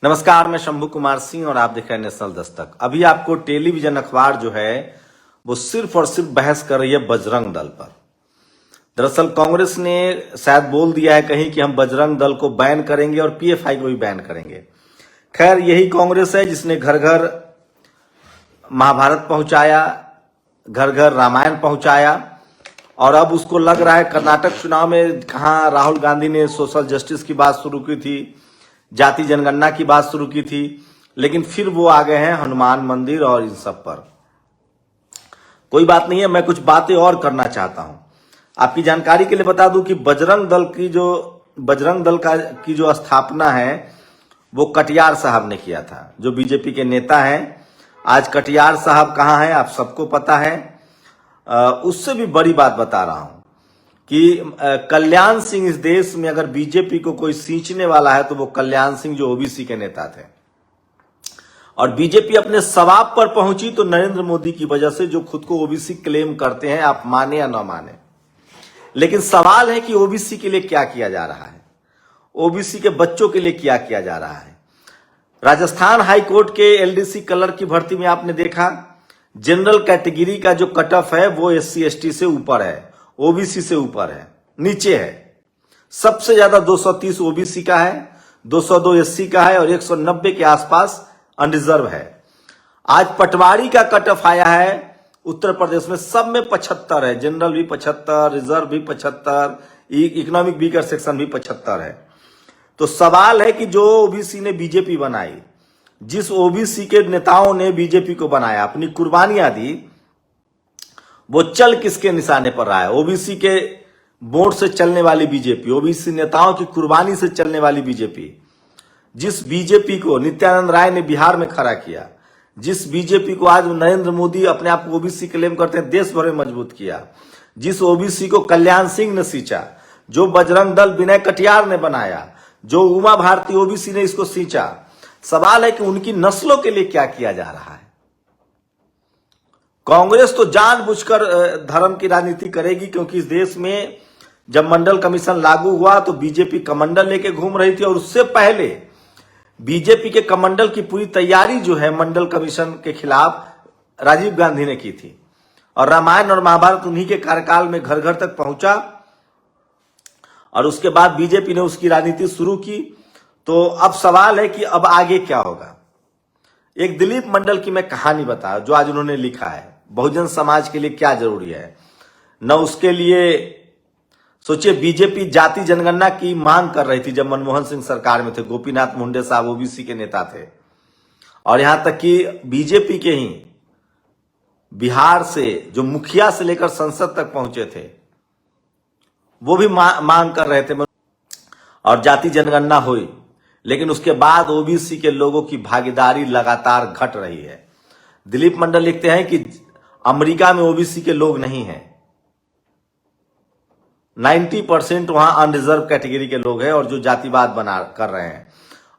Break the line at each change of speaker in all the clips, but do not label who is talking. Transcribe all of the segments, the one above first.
नमस्कार, मैं शंभू कुमार सिंह और आप देख रहे हैं नेशनल दस्तक। अभी आपको टेलीविजन अखबार जो है वो सिर्फ और सिर्फ बहस कर रही है बजरंग दल पर। दरअसल कांग्रेस ने शायद बोल दिया है कहीं कि हम बजरंग दल को बैन करेंगे और पीएफआई को भी बैन करेंगे। खैर, यही कांग्रेस है जिसने घर घर महाभारत पहुंचाया, घर घर रामायण पहुंचाया और अब उसको लग रहा है कर्नाटक चुनाव में कहां राहुल गांधी ने सोशल जस्टिस की बात शुरू की थी, जाति जनगणना की बात शुरू की थी, लेकिन फिर वो आ गए हैं हनुमान मंदिर और इन सब पर। कोई बात नहीं है, मैं कुछ बातें और करना चाहता हूं। आपकी जानकारी के लिए बता दूं कि बजरंग दल की जो स्थापना है वो कटियार साहब ने किया था, जो बीजेपी के नेता हैं। आज कटियार साहब कहां हैं आप सबको पता है। उससे भी बड़ी बात बता रहा हूं कि कल्याण सिंह इस देश में अगर बीजेपी को कोई सींचने वाला है तो वो कल्याण सिंह जो ओबीसी के नेता थे। और बीजेपी अपने सवाब पर पहुंची तो नरेंद्र मोदी की वजह से, जो खुद को ओबीसी क्लेम करते हैं, आप माने या ना माने। लेकिन सवाल है कि ओबीसी के लिए क्या किया जा रहा है, ओबीसी के बच्चों के लिए क्या किया जा रहा है। राजस्थान हाईकोर्ट के एलडीसी कलर की भर्ती में आपने देखा, जनरल कैटेगरी का जो कट ऑफ है वो एससी एसटी से ऊपर है, ओबीसी से ऊपर है, नीचे है। सबसे ज्यादा 230 ओबीसी का है, 202 एससी का है और 190 के आसपास अनरिजर्व है। आज पटवारी का कट ऑफ आया है उत्तर प्रदेश में, सब में 75 है, जनरल भी 75, रिजर्व भी 75, इकोनॉमिक वीकर सेक्शन भी 75 है। तो सवाल है कि जो ओबीसी ने बीजेपी बनाई, जिस ओबीसी के नेताओं ने बीजेपी को बनाया, अपनी कुर्बानियां दी, वो चल किसके निशाने पर रहा है? ओबीसी के वोट से चलने वाली बीजेपी, ओबीसी नेताओं की कुर्बानी से चलने वाली बीजेपी, जिस बीजेपी को नित्यानंद राय ने बिहार में खड़ा किया, जिस बीजेपी को आज नरेंद्र मोदी अपने आप को ओबीसी क्लेम करते हैं, देश भर में मजबूत किया, जिस ओबीसी को कल्याण सिंह ने सींचा, जो बजरंग दल विनय कटियार ने बनाया, जो उमा भारती ओबीसी ने इसको सींचा। सवाल है कि उनकी नस्लों के लिए क्या किया जा रहा है। कांग्रेस तो जानबूझकर धर्म की राजनीति करेगी, क्योंकि इस देश में जब मंडल कमीशन लागू हुआ तो बीजेपी कमंडल लेके घूम रही थी और उससे पहले बीजेपी के कमंडल की पूरी तैयारी जो है मंडल कमीशन के खिलाफ राजीव गांधी ने की थी और रामायण और महाभारत उन्हीं के कार्यकाल में घर घर तक पहुंचा और उसके बाद बीजेपी ने उसकी राजनीति शुरू की। तो अब सवाल है कि अब आगे क्या होगा। एक दिलीप मंडल की मैं कहानी बता, जो आज उन्होंने लिखा है, बहुजन समाज के लिए क्या जरूरी है। न उसके लिए सोचिए, बीजेपी जाति जनगणना की मांग कर रही थी जब मनमोहन सिंह सरकार में थे, गोपीनाथ मुंडे साहब ओबीसी के नेता थे, और यहां तक कि बीजेपी के ही बिहार से जो मुखिया से लेकर संसद तक पहुंचे थे वो भी मांग कर रहे थे और जाति जनगणना हुई। लेकिन उसके बाद ओबीसी के लोगों की भागीदारी लगातार घट रही है। दिलीप मंडल लिखते हैं कि अमेरिका में ओबीसी के लोग नहीं हैं, 90% वहां अनरिजर्व कैटेगरी के लोग हैं और जो जातिवाद बना कर रहे हैं,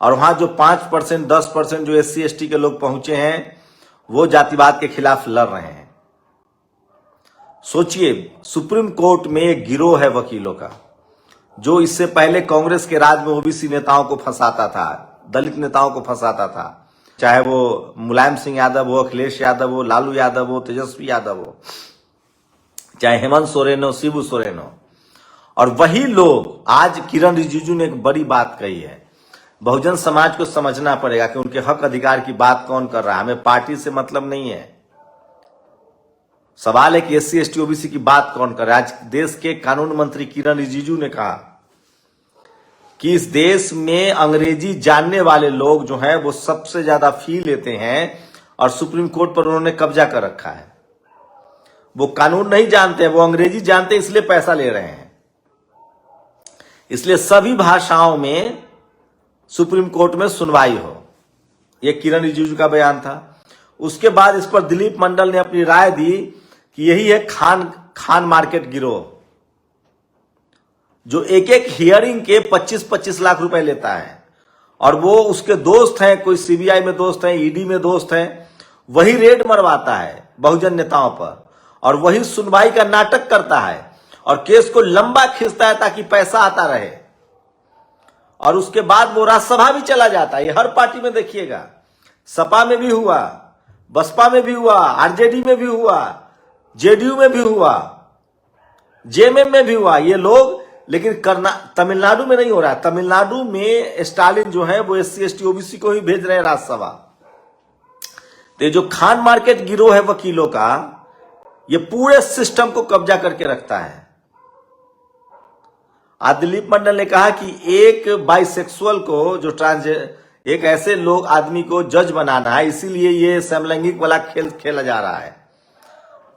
और वहां जो 5% 10% जो एससी एसटी के लोग पहुंचे हैं वो जातिवाद के खिलाफ लड़ रहे हैं। सोचिए, सुप्रीम कोर्ट में एक गिरोह है वकीलों का, जो इससे पहले कांग्रेस के राज में ओबीसी नेताओं को फंसाता था, दलित नेताओं को फंसाता था, चाहे वो मुलायम सिंह यादव हो, अखिलेश यादव हो, लालू यादव हो, तेजस्वी यादव हो, चाहे हेमंत सोरेन हो, शिबू सोरेन हो। और वही लोग, आज किरण रिजिजू ने एक बड़ी बात कही है, बहुजन समाज को समझना पड़ेगा कि उनके हक अधिकार की बात कौन कर रहा है। हमें पार्टी से मतलब नहीं है, सवाल है कि एससी एसटी ओबीसी की बात कौन कर रहा है। आज देश के कानून मंत्री किरण रिजिजू ने कहा कि इस देश में अंग्रेजी जानने वाले लोग जो हैं वो सबसे ज्यादा फी लेते हैं और सुप्रीम कोर्ट पर उन्होंने कब्जा कर रखा है। वो कानून नहीं जानते, वो अंग्रेजी जानते हैं, इसलिए पैसा ले रहे हैं। इसलिए सभी भाषाओं में सुप्रीम कोर्ट में सुनवाई हो, यह किरण रिजिजू का बयान था। उसके बाद इस पर दिलीप मंडल ने अपनी राय दी कि यही है खान मार्केट गिरोह, जो एक एक हियरिंग के 25-25 लाख रुपए लेता है और वो उसके दोस्त हैं, कोई सीबीआई में दोस्त हैं, ईडी में दोस्त हैं, वही रेड मरवाता है बहुजन नेताओं पर और वही सुनवाई का नाटक करता है और केस को लंबा खींचता है ताकि पैसा आता रहे। और उसके बाद वो राज्यसभा भी चला जाता है। ये हर पार्टी में देखिएगा, सपा में भी हुआ, बसपा में भी हुआ, आरजेडी में भी हुआ, जेडीयू में भी हुआ, जेएमएम में भी हुआ ये लोग। लेकिन तमिलनाडु में नहीं हो रहा है। तमिलनाडु में स्टालिन जो है वो SC ST OBC को ही भेज रहे हैं राज्यसभा। तो ये जो खान मार्केट गिरोह है वकीलों का, ये पूरे सिस्टम को कब्जा करके रखता है। आज दिलीप मंडल ने कहा कि एक बाइसेक्सुअल को जो एक ऐसे लोग आदमी को जज बनाना है, इसीलिए ये समलैंगिक वाला खेल खेला जा रहा है।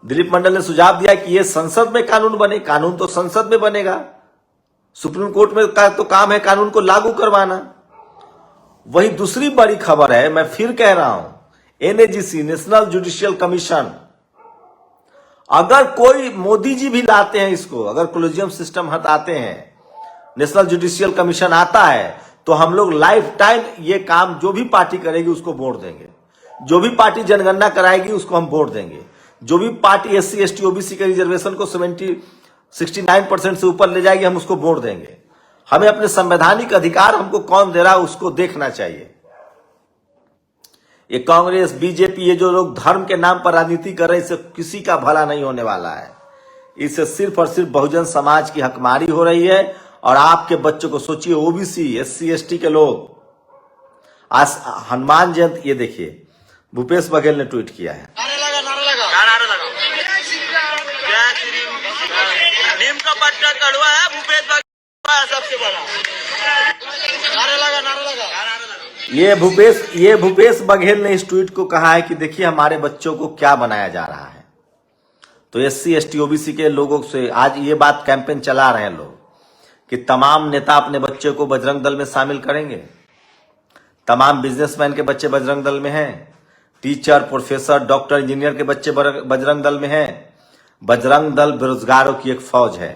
दिलीप मंडल ने सुझाव दिया कि ये संसद में कानून बने। कानून तो संसद में बनेगा, सुप्रीम कोर्ट में का तो काम है कानून को लागू करवाना। वही दूसरी बड़ी खबर है, मैं फिर कह रहा हूं, NAGC नेशनल जुडिशियल कमीशन, अगर कोई मोदी जी भी लाते हैं इसको, अगर कोलेजियम सिस्टम हटाते हैं, नेशनल जुडिशियल कमीशन आता है, तो हम लोग लाइफ टाइम ये काम जो भी पार्टी करेगी उसको वोट देंगे। जो भी पार्टी जनगणना कराएगी उसको हम वोट देंगे। जो भी पार्टी SC ST OBC के रिजर्वेशन को 69% से ऊपर ले जाएगी, हम उसको वोट देंगे। हमें अपने संवैधानिक अधिकार हमको कौन दे रहा है उसको देखना चाहिए। ये कांग्रेस, बीजेपी, ये जो लोग धर्म के नाम पर राजनीति कर रहे हैं, इससे किसी का भला नहीं होने वाला है। इससे सिर्फ और सिर्फ बहुजन समाज की हकमारी हो रही है। और आपके बच्चों को सोचिए, OBC, SC ST के लोग, आज हनुमान जयंती, ये देखिए भूपेश बघेल ने ट्वीट किया है,
नीम का पत्ता कड़वा है, भूपेश बघेल सबसे बड़ा नारा लगा।
ये भूपेश बघेल ने इस ट्वीट को कहा है कि देखिए हमारे बच्चों को क्या बनाया जा रहा है। तो SC ST OBC के लोगों से आज ये बात कैंपेन चला रहे हैं लोग कि तमाम नेता अपने बच्चे को बजरंग दल में शामिल करेंगे। तमाम बिजनेसमैन के बच्चे बजरंग दल में हैं, टीचर, प्रोफेसर, डॉक्टर, इंजीनियर के बच्चे बजरंग दल में हैं। बजरंग दल बेरोजगारों की एक फौज है,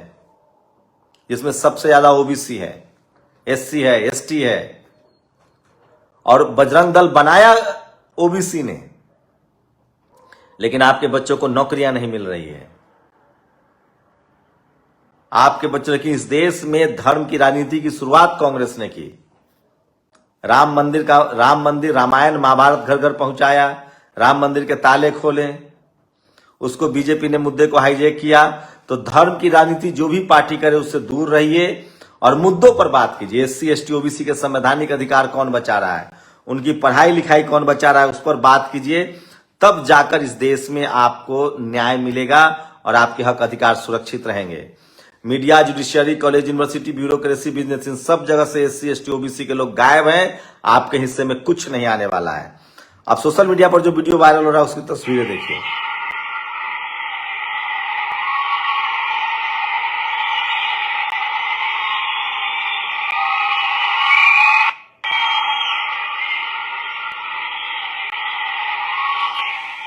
जिसमें सबसे ज्यादा OBC है, SC है, ST है। और बजरंग दल बनाया OBC ने, लेकिन आपके बच्चों को नौकरियां नहीं मिल रही है। आपके बच्चों की, इस देश में धर्म की राजनीति की शुरुआत कांग्रेस ने की। राम मंदिर, रामायण महाभारत घर घर पहुंचाया, राम मंदिर के ताले खोले, उसको बीजेपी ने मुद्दे को हाईजैक किया। तो धर्म की राजनीति जो भी पार्टी करे उससे दूर रहिए और मुद्दों पर बात कीजिए। SC ST OBC के संवैधानिक अधिकार कौन बचा रहा है, उनकी पढ़ाई लिखाई कौन बचा रहा है, उस पर बात कीजिए। तब जाकर इस देश में आपको न्याय मिलेगा और आपके हक अधिकार सुरक्षित रहेंगे। Media, judiciary, college, university, bureaucracy, business, इन सब जगह से SC ST OBC के लोग गायब हैं। आपके हिस्से में कुछ नहीं आने वाला है। अब सोशल मीडिया पर जो वीडियो वायरल हो रहा है उसकी तस्वीरें देखिए।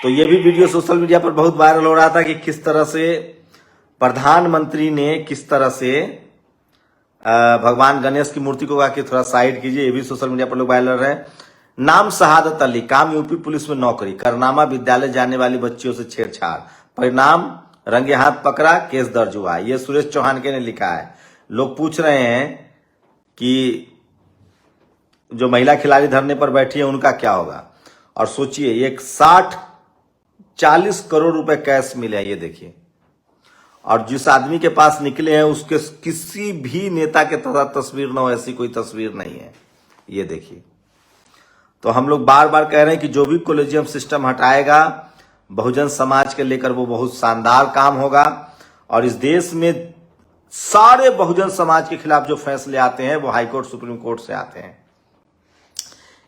तो ये भी वीडियो सोशल मीडिया पर बहुत वायरल हो रहा था कि किस तरह से प्रधानमंत्री ने किस तरह से भगवान गणेश की मूर्ति को आके थोड़ा साइड कीजिए। ये भी सोशल मीडिया पर लोग वायरल है। नाम शहादत अली, काम यूपी पुलिस में नौकरी, कारनामा विद्यालय जाने वाली बच्चियों से छेड़छाड़, परिणाम रंगे हाथ पकड़ा, केस दर्ज हुआ। ये सुरेश चौहान के ने लिखा है। लोग पूछ रहे हैं कि जो महिला खिलाड़ी धरने पर बैठी है उनका क्या होगा। और सोचिए, एक 40 करोड़ रुपए कैश मिले, ये देखिए। और जिस आदमी के पास निकले हैं उसके किसी भी नेता के तहत तस्वीर न हो, ऐसी कोई तस्वीर नहीं है, ये देखिए। तो हम लोग बार बार कह रहे हैं कि जो भी कॉलेजियम सिस्टम हटाएगा बहुजन समाज के लेकर वो बहुत शानदार काम होगा। और इस देश में सारे बहुजन समाज के खिलाफ जो फैसले आते हैं वो हाईकोर्ट, सुप्रीम कोर्ट से आते हैं।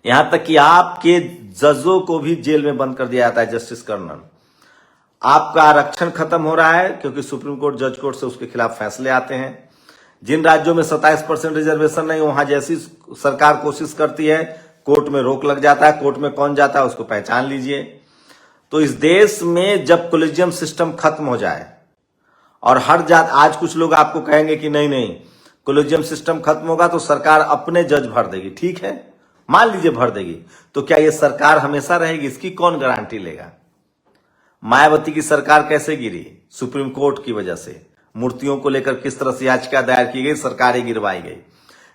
यहां तक कि आपके जजों को भी जेल में बंद कर दिया जाता है, जस्टिस कर्नल। आपका आरक्षण खत्म हो रहा है क्योंकि सुप्रीम कोर्ट, जज कोर्ट से उसके खिलाफ फैसले आते हैं। जिन राज्यों में 27% रिजर्वेशन नहीं, वहां जैसी सरकार कोशिश करती है कोर्ट में रोक लग जाता है। कोर्ट में कौन जाता है उसको पहचान लीजिए। तो इस देश में जब कॉलेजियम सिस्टम खत्म हो जाए और हर जात, आज कुछ लोग आपको कहेंगे कि नहीं कॉलेजियम सिस्टम खत्म होगा तो सरकार अपने जज भर देगी। ठीक है, मान लीजिए भर देगी, तो क्या यह सरकार हमेशा रहेगी? इसकी कौन गारंटी लेगा? मायावती की सरकार कैसे गिरी? सुप्रीम कोर्ट की वजह से। मूर्तियों को लेकर किस तरह से याचिका दायर की गई, सरकारें गिरवाई गई।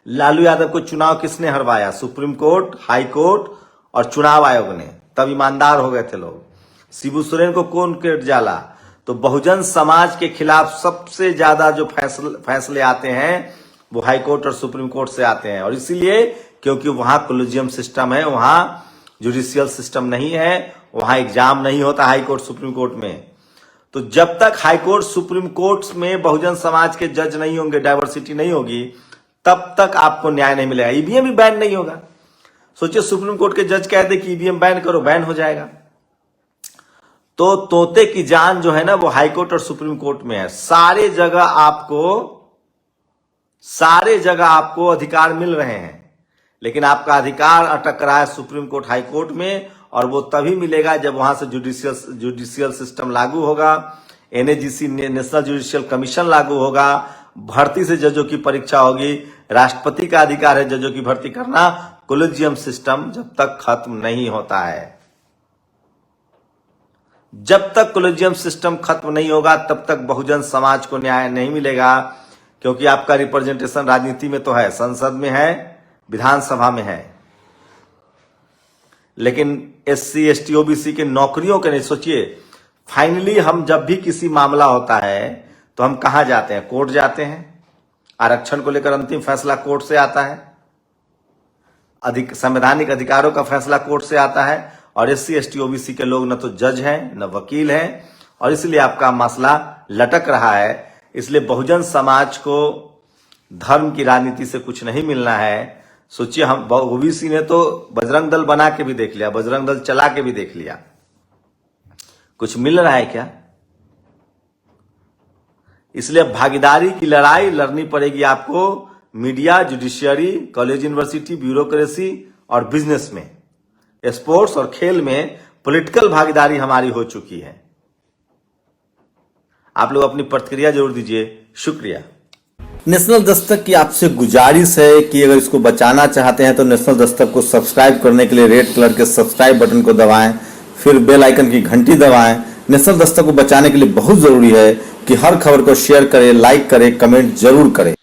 लालू यादव को चुनाव किसने हरवाया? सुप्रीम कोर्ट, हाई कोर्ट और चुनाव आयोग ने, तब ईमानदार हो गए थे लोग। शिबू सोरेन को कौन केट जाला? तो बहुजन समाज के खिलाफ सबसे ज्यादा जो फैसले आते हैं वो हाई कोर्ट और सुप्रीम कोर्ट से आते हैं, और इसीलिए क्योंकि वहां कोलिजियम सिस्टम है, वहां जुडिशियल सिस्टम नहीं है, वहां एग्जाम नहीं होता हाई कोर्ट सुप्रीम कोर्ट में। तो जब तक हाई कोर्ट सुप्रीम कोर्ट में बहुजन समाज के जज नहीं होंगे, डाइवर्सिटी नहीं होगी, तब तक आपको न्याय नहीं मिलेगा। ईवीएम भी बैन नहीं होगा। सोचिए सुप्रीम कोर्ट के जज कहते कि ईवीएम बैन करो, बैन हो जाएगा। तो तोते की जान जो है ना वो हाई कोर्ट और सुप्रीम कोर्ट में है। सारे जगह आपको अधिकार मिल रहे हैं, लेकिन आपका अधिकार अटक रहा है सुप्रीम कोर्ट, हाई कोर्ट में, और वो तभी मिलेगा जब वहां से जुडिशियल सिस्टम लागू होगा, एनएजीसी नेशनल जुडिशियल कमीशन लागू होगा, भर्ती से जजों की परीक्षा होगी, राष्ट्रपति का अधिकार है जजों की भर्ती करना। कोलिजियम सिस्टम जब तक खत्म नहीं होता है, जब तक कोलिजियम सिस्टम खत्म नहीं होगा तब तक बहुजन समाज को न्याय नहीं मिलेगा, क्योंकि आपका रिप्रेजेंटेशन राजनीति में तो है, संसद में है, विधानसभा में है, लेकिन एससी एसटी ओबीसी के नौकरियों के नहीं। सोचिए फाइनली हम जब भी किसी मामला होता है तो हम कहां जाते हैं? कोर्ट जाते हैं। आरक्षण को लेकर अंतिम फैसला कोर्ट से आता है, संवैधानिक अधिकारों का फैसला कोर्ट से आता है, और एससी एसटी ओबीसी के लोग न तो जज हैं न वकील हैं, और इसलिए आपका मसला लटक रहा है। इसलिए बहुजन समाज को धर्म की राजनीति से कुछ नहीं मिलना है। सोचिए हम ओबीसी ने तो बजरंग दल बना के भी देख लिया, बजरंग दल चला के भी देख लिया, कुछ मिल रहा है क्या? इसलिए भागीदारी की लड़ाई लड़नी पड़ेगी आपको media, judiciary, college university, bureaucracy और बिजनेस में। स्पोर्ट्स और खेल में पॉलिटिकल भागीदारी हमारी हो चुकी है। आप लोग अपनी प्रतिक्रिया जरूर दीजिए। शुक्रिया।
नेशनल दस्तक की आपसे गुजारिश है कि अगर इसको बचाना चाहते हैं तो नेशनल दस्तक को सब्सक्राइब करने के लिए रेड कलर के सब्सक्राइब बटन को दबाएं, फिर बेल आइकन की घंटी दबाएं। नेशनल दस्तक को बचाने के लिए बहुत जरूरी है कि हर खबर को शेयर करें, लाइक करें, कमेंट जरूर करें।